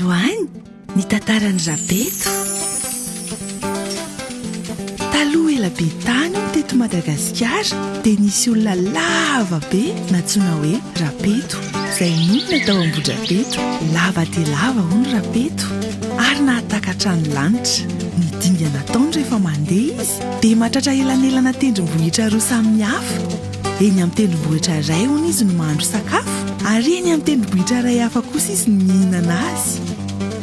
androany ny tantarany Rapeto. Taloha ela be tany teto Madagasikara dia nisy olona lava be natsoina hoe Rapeto, izay nonona tao Ambohidrapeto. Lava dia lava hono Rapeto ary nahatakatra ny lanitra. Ny dinga nataony rehefa mandeha izy dia mahatratra elanelana tendrombohitra roa samihafa. Eny amin'ny tendrombohitra iray hono izy no mahandro sakafo ary eny amin'ny tendrombohitra iray hafa kosa izy no mihinana azy.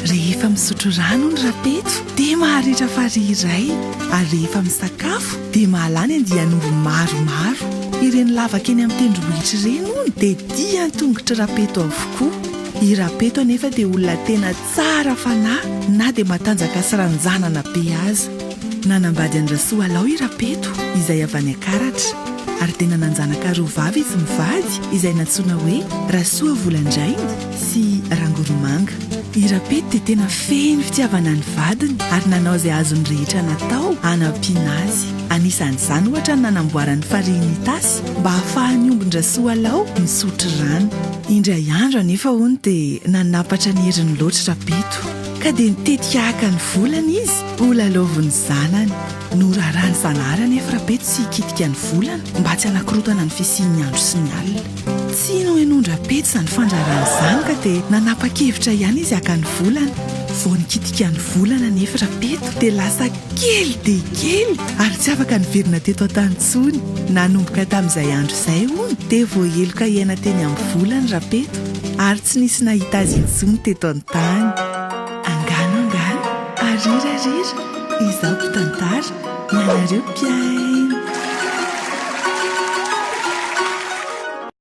Rehefa misotro rano ny Rapeto dia maharitra farihy iray ary rehefa misakafo dia mahalany andian'omby maromaro. Ireny lavaka eny amin'ny tendrombohitra ireny hono dia dia an-tongotra Rapeto avokoa. I Rapeto anefa dia olona tena tsara fanahy na dia matanjaka sy ranjanana be aza. Nanambady an'i Rasoalao i Rapeto izay avy any Akaratra ary tena nanjanaka roa vavy izy mivady izay natsoina hoe Rasoa Volandrainy sy Rangoromanga. I Rapeto dia tena feno fitiavana ny vadiny ary nanao izay azony rehetra natao hanampiana azy. Anisan'izany ohatra ny nanamboarany fariny tasy mba ahafahany ombiny Rasoalao misotro rano. Indray andro anefa hono dia nanapatra ny heriny loatra Rapeto ka dia nitetika haka ny volana izy ho lalaoviny zanany. Norarany zanahary anefa Rapeto sy hikitika ny volana mba tsy hanakorotana ny fisian'ny andro sy ny alina. Tsy nohenon'ny Rapeto izany fandrarany izany ka dia nanapa-kevitra ihany izy haka ny volana. Vao nikitika ny volana anefa Rapeto dia lasa kely dia kely ary tsy afaka niverina teto an-tantsony. Nanomboka tamin'izay andro izay hono dia voaheloka iaina teny amin'ny volana Rapeto ary tsy nisy nahita azy intsony teto an-tany. Angano, arirarira, izaho mpitantara, ianareo mpiaina.